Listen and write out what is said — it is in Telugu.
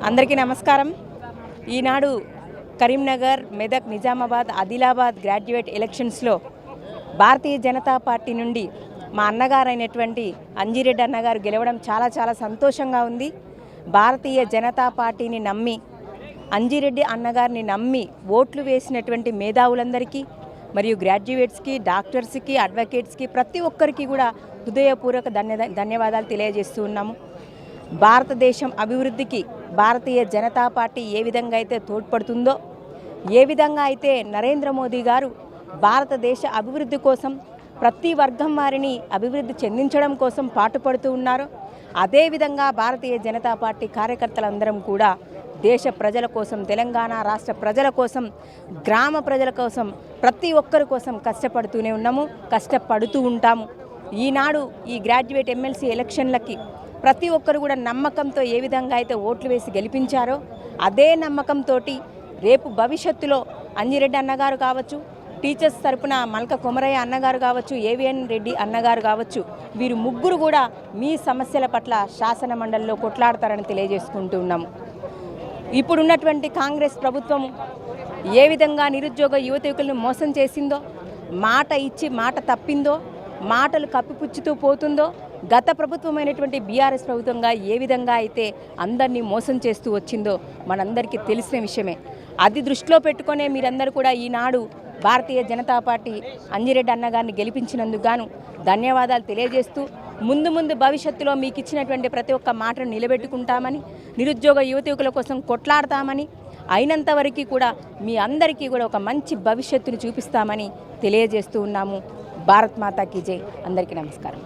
అందరికీ నమస్కారం. ఈనాడు కరీంనగర్, మెదక్, నిజామాబాద్, ఆదిలాబాద్ గ్రాడ్యుయేట్ ఎలక్షన్స్లో భారతీయ జనతా పార్టీ నుండి మా అన్నగారైనటువంటి అంజిరెడ్డి అన్నగారు గెలవడం చాలా చాలా సంతోషంగా ఉంది. భారతీయ జనతా పార్టీని నమ్మి, అంజిరెడ్డి అన్నగారిని నమ్మి ఓట్లు వేసినటువంటి మేధావులందరికీ మరియు గ్రాడ్యుయేట్స్కి, డాక్టర్స్కి, అడ్వకేట్స్కి ప్రతి ఒక్కరికి కూడా హృదయపూర్వక ధన్యవాదాలు తెలియజేస్తూ ఉన్నాము. భారతదేశం అభివృద్ధికి భారతీయ జనతా పార్టీ ఏ విధంగా అయితే తోడ్పడుతుందో, ఏ విధంగా అయితే నరేంద్ర మోదీ గారు భారతదేశ అభివృద్ధి కోసం ప్రతి వర్గం వారిని అభివృద్ధి చెందించడం కోసం పాటుపడుతూ ఉన్నారో, అదేవిధంగా భారతీయ జనతా పార్టీ కార్యకర్తలందరం కూడా దేశ ప్రజల కోసం, తెలంగాణ రాష్ట్ర ప్రజల కోసం, గ్రామ ప్రజల కోసం, ప్రతి ఒక్కరి కోసం కష్టపడుతూనే ఉన్నాము, కష్టపడుతూ ఉంటాము. ఈనాడు ఈ గ్రాడ్యుయేట్ ఎమ్మెల్సీ ఎలక్షన్లకి ప్రతి ఒక్కరు కూడా నమ్మకంతో ఏ విధంగా అయితే ఓట్లు వేసి గెలిపించారో, అదే నమ్మకంతో రేపు భవిష్యత్తులో అంజిరెడ్డి అన్నగారు కావచ్చు, టీచర్స్ తరపున మల్క కొమరయ్య అన్నగారు కావచ్చు, ఏవిఎన్ రెడ్డి అన్నగారు కావచ్చు, వీరు ముగ్గురు కూడా మీ సమస్యల పట్ల శాసన మండలిలో కొట్లాడతారని తెలియజేసుకుంటూ ఉన్నాము. ఇప్పుడున్నటువంటి కాంగ్రెస్ ప్రభుత్వం ఏ విధంగా నిరుద్యోగ యువకులను మోసం చేసిందో, మాట ఇచ్చి మాట తప్పిందో, మాటలు కప్పిపుచ్చుతూ పోతుందో, గత ప్రభుత్వమైనటువంటి బీఆర్ఎస్ ప్రభుత్వంగా ఏ విధంగా అయితే అందరినీ మోసం చేస్తూ వచ్చిందో మనందరికీ తెలిసిన విషయమే. అది దృష్టిలో పెట్టుకునే మీరందరూ కూడా ఈనాడు భారతీయ జనతా పార్టీ అంజిరెడ్డి అన్నగారిని గెలిపించినందుకు గాను ధన్యవాదాలు తెలియజేస్తూ, ముందు భవిష్యత్తులో మీకు ఇచ్చినటువంటి ప్రతి ఒక్క మాటను నిలబెట్టుకుంటామని, నిరుద్యోగ యువకుల కోసం కొట్లాడతామని, అయినంత వరకు కూడా మీ అందరికీ కూడా ఒక మంచి భవిష్యత్తును చూపిస్తామని తెలియజేస్తూ ఉన్నాము. భారత్ మాతాకి జై. అందరికీ నమస్కారం.